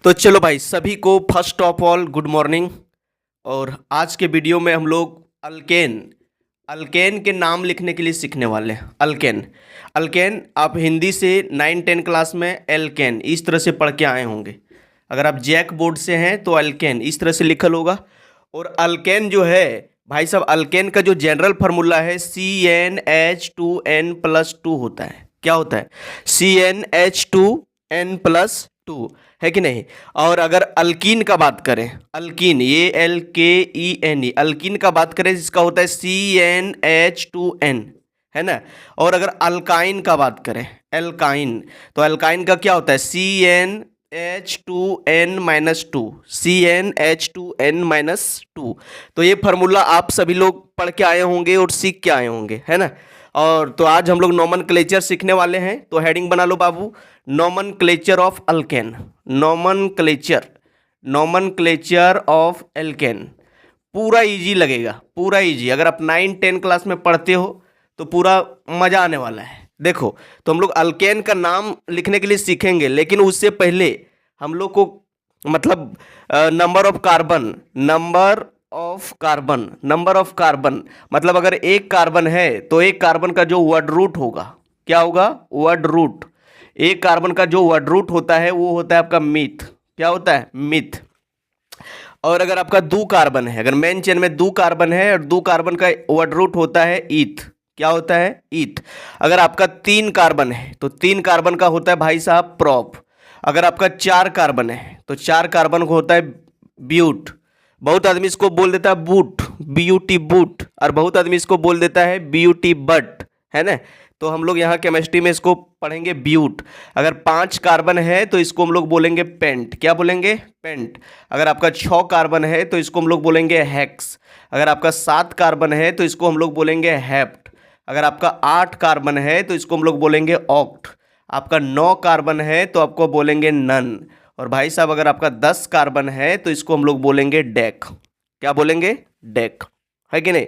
तो चलो भाई सभी को first of all good morning. और आज के वीडियो में हम लोग अल्केन अल्केन के नाम लिखने के लिए सीखने वाले हैं। अल्केन अल्केन आप हिंदी से 9-10 क्लास में एल्केन इस तरह से पढ़ के आए होंगे। अगर आप जैक बोर्ड से हैं तो अल्केन इस तरह से लिखल होगा। और अल्केन जो है भाई साहब, अल्केन का जो जनरल फार्मूला है CnH2n+2 होता है। क्या होता है? CnH2n+2 है कि नहीं। और अगर अल्कीन का बात करें, अल्कीन ये LKENE अल्कीन का बात करें जिसका होता है CnH2n, है ना। और अगर अल्काइन का बात करें, एल्काइन, तो अल्काइन का क्या होता है CnH2n-2 CnH2n-2। तो ये फार्मूला आप सभी लोग पढ़ के आए होंगे और सीख के आए होंगे, है ना। और तो आज हम लोग नोमेनक्लेचर सीखने वाले हैं। तो हेडिंग बना लो बाबू, nomenclature of alkane. Nomenclature of alkane. पूरा इजी लगेगा, पूरा इजी। अगर आप 9-10 क्लास में पढ़ते हो तो पूरा मज़ा आने वाला है। देखो, तो हम लोग अल्केन का नाम लिखने के लिए सीखेंगे, लेकिन उससे पहले हम लोग को मतलब नंबर ऑफ कार्बन मतलब अगर एक कार्बन है तो एक कार्बन का जो वर्ड रूट होगा, क्या होगा? Word root. एक कार्बन का जो वर्ड रूट होता है वो होता है आपका मिथ। क्या होता है? मिथ। और अगर आपका दो कार्बन है, अगर मेन चेन में दो कार्बन है और दो कार्बन का वर्ड रूट होता है ईथ। क्या होता है? ईथ। अगर आपका 3 कार्बन है तो 3 कार्बन का होता है भाई साहब प्रॉप। अगर आपका 4 कार्बन है तो 4 कार्बन को होता है ब्यूट। बहुत आदमी इसको बोल देता है बूट, BUT बूट, और बहुत आदमी इसको बोल देता है BUT बट, है ना। तो हम लोग यहाँ केमिस्ट्री में इसको पढ़ेंगे ब्यूट। अगर 5 कार्बन है तो इसको हम लोग बोलेंगे पेंट। क्या बोलेंगे? पेंट। अगर आपका 6 कार्बन है तो इसको हम लोग बोलेंगे हेक्स। अगर आपका 7 कार्बन है तो इसको हम लोग बोलेंगे हेप्ट। अगर आपका 8 कार्बन है तो इसको हम लोग बोलेंगे ऑक्ट। आपका 9 कार्बन है तो आपको बोलेंगे नन। और भाई साहब अगर आपका 10 कार्बन है तो इसको हम लोग बोलेंगे डेक। क्या बोलेंगे? डेक, है कि नहीं।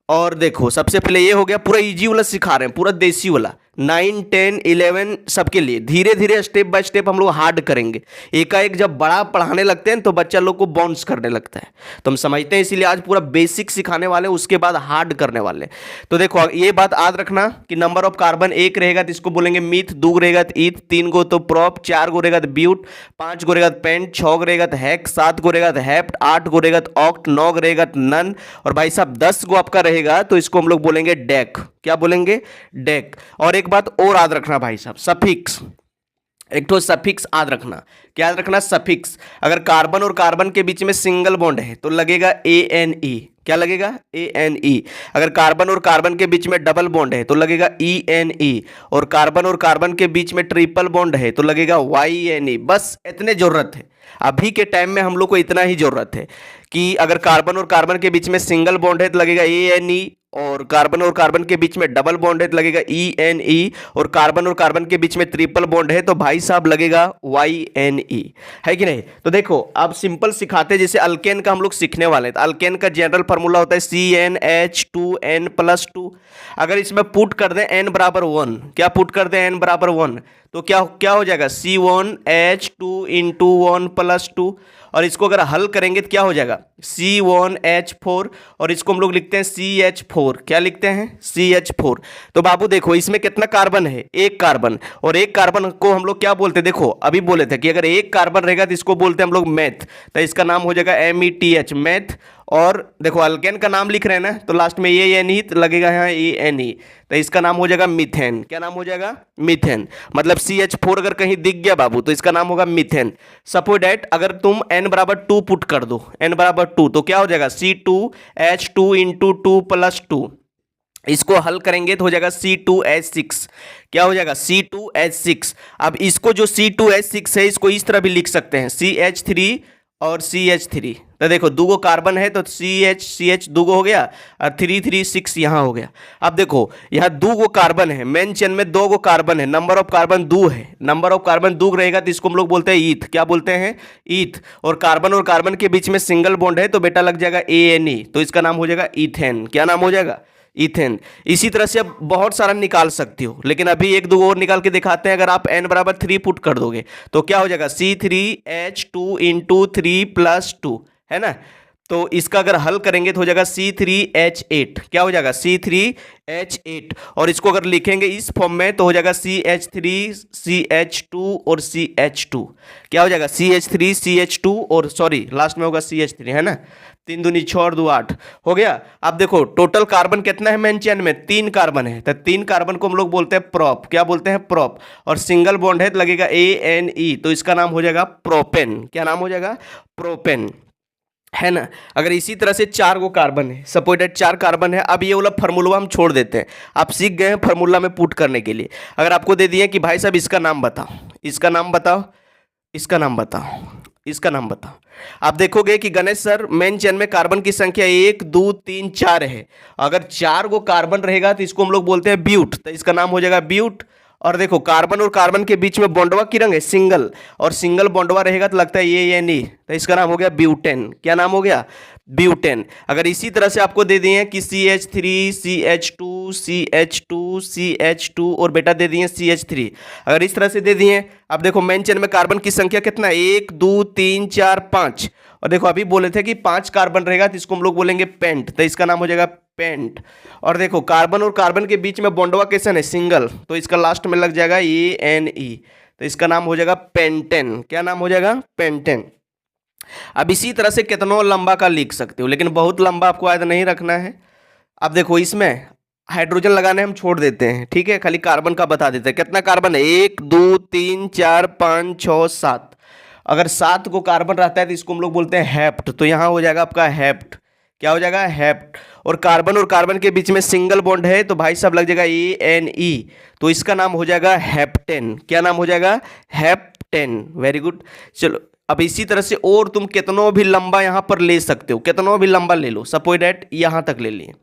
और देखो, सबसे पहले ये हो गया, पूरा इजी वाला सिखा रहे हैं, पूरा देसी वाला। 9, 10, 11 सबके लिए धीरे धीरे स्टेप बाय स्टेप हम लोग हार्ड करेंगे। एकाएक जब बड़ा पढ़ाने लगते हैं तो बच्चा लोग को बाउंस करने लगता है, तो हम समझते हैं, इसीलिए आज पूरा बेसिक सिखाने वाले, उसके बाद हार्ड करने वाले। तो देखो ये बात याद रखना कि नंबर ऑफ कार्बन 1 रहेगा तो इसको बोलेंगे मीथ, 2 रहेगा तो ईथ, 3 गो तो प्रॉप, 4 गो रहेगा तो ब्यूट, 5 गो रहेगा तो पेंट, 6 गो रहेगा तो हेक्स, 7 गो रहेगा तो हेप्ट, 8 गो रहेगा तो ऑक्ट, 9 गो रहेगा तो नन, और भाई साहब 10 गो आपका रहेगा तो इसको हम लोग बोलेंगे डेक। क्या बोलेंगे? डेक। और एक बात और याद रखना भाई साहब, सफिक्स। एक तो सफिक्स याद रखना। क्या याद रखना? सफिक्स। अगर कार्बन और कार्बन के बीच में सिंगल बॉन्ड है तो लगेगा ANE। क्या लगेगा? ANE। अगर कार्बन और कार्बन के बीच में डबल बॉन्ड है तो लगेगा ENE। और कार्बन और कार्बन के बीच में ट्रिपल बॉन्ड है तो लगेगा YNE। बस इतने जरूरत है, अभी के टाइम में हम लोग को इतना ही जरूरत है कि अगर कार्बन और कार्बन के बीच में सिंगल बॉन्ड है तो लगेगा ANE, और कार्बन और कार्बन के बीच में डबल बॉन्ड है तो लगेगा ENE, और कार्बन और कार्बन के बीच में ट्रिपल बॉन्ड है तो भाई साहब लगेगा YNE, है कि नहीं। तो देखो अब सिंपल सिखाते हैं, जैसे अल्केन का हम लोग सीखने वाले हैं। तो अल्केन का जनरल फार्मूला होता है CnH2n+2। अगर इसमें पुट कर दें n बराबर 1, क्या पुट कर दें n बराबर 1, तो क्या क्या हो जाएगा? C1H2 into 1+2। और इसको अगर हल करेंगे तो क्या हो जाएगा? C1H4, और इसको हम लोग लिखते हैं CH4। क्या लिखते हैं? CH4। तो बाबू देखो इसमें कितना कार्बन है? एक कार्बन। और एक कार्बन को हम लोग क्या बोलते हैं? देखो अभी बोले थे कि अगर एक कार्बन रहेगा तो इसको बोलते हैं हम लोग मेथ, तो इसका नाम हो जाएगा METH, मेथ। और देखो अल्केन का नाम लिख रहे हैं ना, तो लास्ट में ANE तो लगेगा यहाँ ANE, तो इसका नाम हो जाएगा मीथेन। क्या नाम हो जाएगा? मीथेन। मतलब CH4 अगर कहीं दिख गया बाबू तो इसका नाम होगा मीथेन। सपोज डैट अगर तुम n बराबर 2 पुट कर दो, n बराबर 2, तो क्या हो जाएगा? C2H2 into 2+2। इसको हल करेंगे तो हो जाएगा C2H6। क्या हो जाएगा? C2H6। अब इसको जो C2H6 है इसको इस तरह भी लिख सकते हैं, CH3 और CH3। तो देखो दूगो कार्बन है तो CH दूगो हो गया, और 3 यहाँ हो गया। अब देखो यहाँ दूगो कार्बन है, मेन चेन में 2 गो कार्बन है, नंबर ऑफ कार्बन 2 है। नंबर ऑफ कार्बन 2 रहेगा तो इसको हम लोग बोलते हैं ईथ। क्या बोलते हैं? ईथ। और कार्बन के बीच में सिंगल बॉन्ड है तो बेटा लग जाएगा ANE, तो इसका नाम हो जाएगा इथेन। क्या नाम हो जाएगा? इथेन। इसी तरह से अब बहुत सारा निकाल सकती हो, लेकिन अभी एक दो और निकाल के दिखाते हैं। अगर आप n बराबर 3 पुट कर दोगे तो क्या हो जाएगा, C3H2 इंटू 3+2, है ना। तो इसका अगर हल करेंगे तो हो जाएगा C3H8। क्या हो जाएगा, C3H8। और इसको अगर लिखेंगे इस फॉर्म में तो हो जाएगा CH3 CH2 और CH2। क्या हो जाएगा, CH3 CH2 और सॉरी लास्ट में होगा CH3, है ना। 3 दूनी 6 और 2 8 हो गया। अब देखो टोटल कार्बन कितना है मेन चेन में, 3 कार्बन है। तो 3 कार्बन को हम लोग बोलते हैं प्रोप। क्या बोलते हैं, प्रोप। और सिंगल बॉन्ड है तो लगेगा ANE, तो इसका नाम हो जाएगा प्रोपेन। क्या नाम हो जाएगा, प्रोपेन, है ना। अगर इसी तरह से 4 गो कार्बन है, सपोज दैट 4 कार्बन है। अब ये वाला फार्मूला हम छोड़ देते हैं, आप सीख गए हैं फार्मूला में पुट करने के लिए। अगर आपको दे दिए कि भाई साहब इसका नाम बताओ, इसका नाम बताओ, इसका नाम बताओ, इसका नाम बताओ, आप देखोगे कि गणेश सर मेन चेन में कार्बन की संख्या 1 2 3 4 है। अगर 4 गो कार्बन रहेगा तो इसको हम लोग बोलते हैं ब्यूट, तो इसका नाम हो जाएगा ब्यूट। और देखो कार्बन और कार्बन के बीच में बॉन्डवा की रंग है सिंगल, और सिंगल बॉन्डवा रहेगा तो लगता है ये नहीं, तो इसका नाम हो गया ब्यूटेन। क्या नाम हो गया, ब्यूटेन। अगर इसी तरह से आपको दे दिए कि CH3 CH2 CH2 CH2 और बेटा दे दिए CH3, अगर इस तरह से दे दिए, अब देखो मेन चेन में कार्बन की संख्या कितना है, 1 2 3 4 5। और देखो अभी बोले थे कि 5 कार्बन रहेगा तो इसको हम लोग बोलेंगे पेंट, तो इसका नाम हो जाएगा पेंट। और देखो कार्बन और कार्बन के बीच में बॉन्डवा कैसन है, सिंगल, तो इसका लास्ट में लग जाएगा ANE, तो इसका नाम हो जाएगा पेंटेन। क्या नाम हो जाएगा, पेंटेन। अब इसी तरह से कितनों लंबा का लिख सकते हो, लेकिन बहुत लंबा आपको याद नहीं रखना है। अब देखो इसमें हाइड्रोजन लगाने हम छोड़ देते हैं, ठीक है, खाली कार्बन का बता देते हैं। कितना कार्बन है, 1 2 3 4 5 6 7। अगर 7 को कार्बन रहता है तो इसको हम लोग बोलते हैं हेप्ट, तो यहाँ हो जाएगा आपका हेप्ट। क्या हो जाएगा, हेप्ट। और कार्बन के बीच में सिंगल बॉन्ड है तो भाई साहब लग जाएगा ANE, तो इसका नाम हो जाएगा हेप्टेन। क्या नाम हो जाएगा, हेप्टेन। Very good. चलो अब इसी तरह से और तुम कितनों भी लंबा यहाँ पर ले सकते हो, कितनों भी लंबा ले लो, सपोज दैट यहाँ तक ले लिए।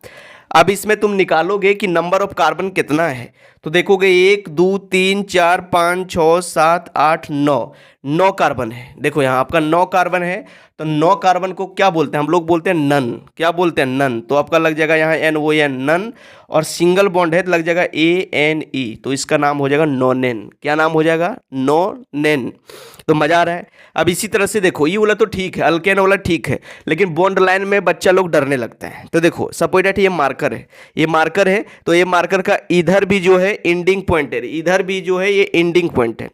अब इसमें तुम निकालोगे कि नंबर ऑफ कार्बन कितना है, तो देखोगे 1 2 3 4 5 6 7 8 9, 9 कार्बन है। देखो यहाँ आपका 9 कार्बन है, तो 9 कार्बन को क्या बोलते हैं, हम लोग बोलते हैं नन। क्या बोलते हैं, नन। तो आपका लग जाएगा यहाँ NON, नन। और सिंगल बॉन्ड है तो लग जाएगा ANE, तो इसका नाम हो जाएगा नोनेन। क्या नाम हो जाएगा, नोनेन। तो मजा आ रहा है। अब इसी तरह से देखो ये वाला तो ठीक है, अल्केन वाला ठीक है, लेकिन बॉन्ड लाइन में बच्चा लोग डरने लगता है। तो देखो सपोज दैट ये मार्कर है, ये मार्कर है, तो ये मार्कर का इधर भी जो है इंडिंग पॉइंट है, इधर भी जो है ये इंडिंग पॉइंट है।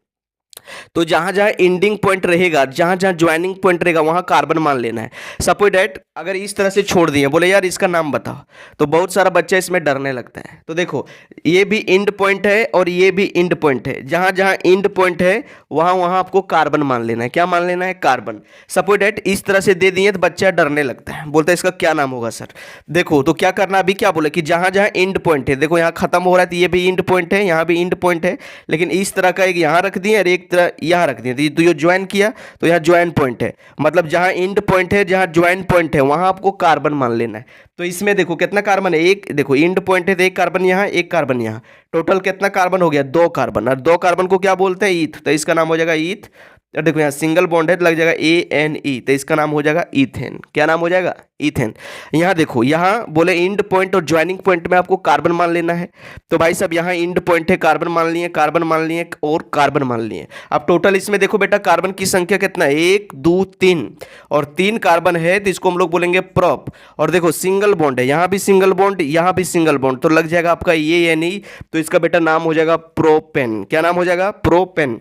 तो जहां जहां एंडिंग पॉइंट रहेगा, जहां जहां ज्वाइनिंग पॉइंट रहेगा, वहां कार्बन मान लेना है। सपोज दैट अगर इस तरह से छोड़ दिए, बोले यार इसका नाम बताओ, तो बहुत सारा बच्चा इसमें डरने लगता है। तो देखो ये भी एंड पॉइंट है और ये भी एंड पॉइंट है, जहां जहां एंड पॉइंट है वहां वहां आपको कार्बन मान लेना है। क्या मान लेना है, कार्बन। सपोज दैट इस तरह से दे दिए तो बच्चा डरने लगता है, बोलता है इसका क्या नाम होगा सर। देखो तो क्या करना, अभी क्या बोले कि जहां जहां एंड पॉइंट है, देखो यहाँ खत्म हो रहा है तो ये भी एंड पॉइंट है, यहाँ भी एंड पॉइंट है, लेकिन इस तरह का एक यहाँ रख दिए और एक तरह यहाँ रख दिए, तो ये ज्वाइन किया तो यहाँ ज्वाइन पॉइंट है, मतलब जहां एंड पॉइंट है, जहां ज्वाइन पॉइंट है, वहां आपको कार्बन मान लेना है। तो इसमें देखो कितना कार्बन है, एक, देखो एंड पॉइंट है तो एक कार्बन यहाँ, एक कार्बन यहाँ, टोटल कितना कार्बन हो गया, 2 कार्बन। और 2 कार्बन को क्या बोलते हैं, ईथ, तो इसका नाम हो जाएगा ईथ। और देखो यहाँ सिंगल बॉन्ड है तो लग जाएगा ANE, तो इसका नाम हो जाएगा इथेन। क्या नाम हो जाएगा, इथेन। यहाँ देखो यहाँ बोले एंड पॉइंट और ज्वाइनिंग पॉइंट में आपको कार्बन मान लेना है, तो भाई साहब यहाँ एंड पॉइंट है, कार्बन मान लिए, कार्बन मान लिए और कार्बन मान लिए। अब टोटल इसमें देखो बेटा कार्बन की संख्या कितना है, 1 2 3, और 3 कार्बन है तो इसको हम लोग बोलेंगे प्रोप। और देखो सिंगल बॉन्ड है, यहाँ भी सिंगल बॉन्ड, यहाँ भी सिंगल बॉन्ड, तो लग जाएगा आपका ANE, तो इसका बेटा नाम हो जाएगा प्रोपेन। क्या नाम हो जाएगा, प्रोपेन।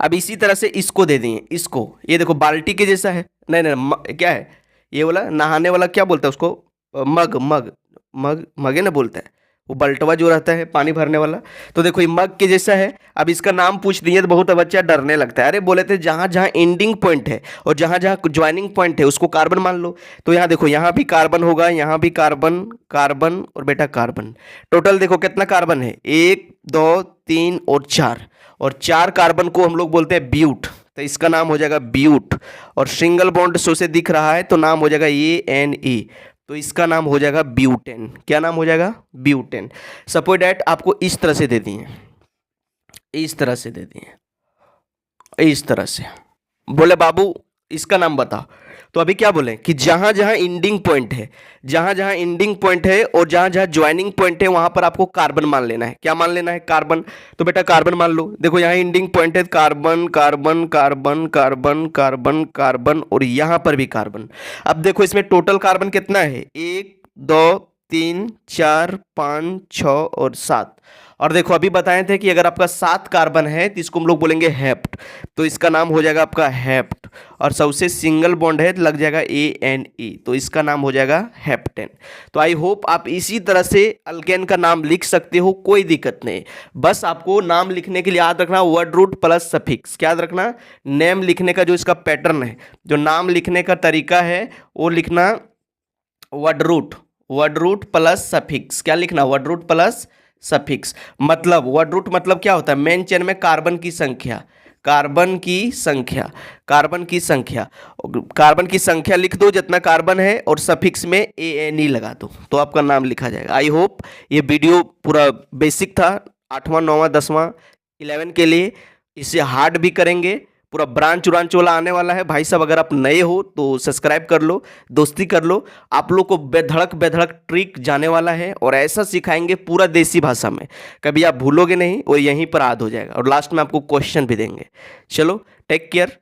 अब इसी तरह से इसको दे देंगे, इसको, ये देखो बाल्टी के जैसा है, नहीं नहीं क्या है ये वाला, नहाने वाला क्या बोलता है उसको, मग, मग, मग, मगे ना बोलता है, वो बल्टवा जो रहता है पानी भरने वाला। तो देखो ये मग के जैसा है। अब इसका नाम पूछ दिए तो बहुत बच्चा डरने लगता है, अरे बोले थे जहाँ जहाँ एंडिंग पॉइंट है और जहाँ जहाँ ज्वाइनिंग पॉइंट है उसको कार्बन मान लो। तो यहाँ देखो यहाँ भी कार्बन होगा, यहाँ भी कार्बन, कार्बन और बेटा कार्बन। टोटल देखो कितना कार्बन है, 1 2 3 और 4, और 4 कार्बन को हम लोग बोलते हैं ब्यूट, तो इसका नाम हो जाएगा ब्यूट। और सिंगल बॉन्ड सो से दिख रहा है तो नाम हो जाएगा ANE, तो इसका नाम हो जाएगा ब्यूटेन। क्या नाम हो जाएगा, ब्यूटेन। सपोज दैट आपको इस तरह से दे दिए, इस तरह से दे दिए, इस तरह से बोले बाबू इसका नाम बताओ, तो अभी क्या बोलें कि जहां जहां इंडिंग पॉइंट है, जहां जहां इंडिंग पॉइंट है और जहां जहां ज्वाइनिंग पॉइंट है वहां पर आपको कार्बन मान लेना है। क्या मान लेना है? कार्बन। तो बेटा कार्बन मान लो। देखो यहाँ इंडिंग पॉइंट है, carbon carbon carbon carbon carbon carbon और यहां पर भी कार्बन। अब देखो इसमें टोटल कार्बन कितना है? 1 2 3 4 5 6 और 7। और देखो अभी बताए थे कि अगर आपका 7 कार्बन है तो इसको हम लोग बोलेंगे हेप्ट, तो इसका नाम हो जाएगा आपका हेप्ट। और सबसे सिंगल बॉन्ड है तो लग जाएगा ANE, तो इसका नाम हो जाएगा हेप्टेन। तो आई होप आप इसी तरह से अल्केन का नाम लिख सकते हो, कोई दिक्कत नहीं। बस आपको नाम लिखने के लिए याद रखना वर्ड रूट प्लस सफिक्स। क्या याद रखना? नेम लिखने का जो इसका पैटर्न है, जो नाम लिखने का तरीका है, वो लिखना वर्ड रूट प्लस सफिक्स। क्या लिखना? Word root plus suffix. मतलब वर्ड रूट मतलब क्या होता है? मेन चेन में कार्बन की संख्या, कार्बन की संख्या, कार्बन की संख्या, कार्बन की संख्या लिख दो जितना कार्बन है और सफिक्स में ANE लगा दो, तो आपका नाम लिखा जाएगा। आई होप ये वीडियो पूरा बेसिक था 8वां 9वां 10वां 11 के लिए। इसे हार्ड भी करेंगे, पूरा ब्रांच उरांच वाला आने वाला है। भाई साहब अगर आप नए हो तो सब्सक्राइब कर लो, दोस्ती कर लो। आप लोग को बेधड़क बेधड़क ट्रिक जाने वाला है और ऐसा सिखाएंगे पूरा देसी भाषा में, कभी आप भूलोगे नहीं और यहीं पर याद हो जाएगा। और लास्ट में आपको क्वेश्चन भी देंगे। चलो टेक केयर।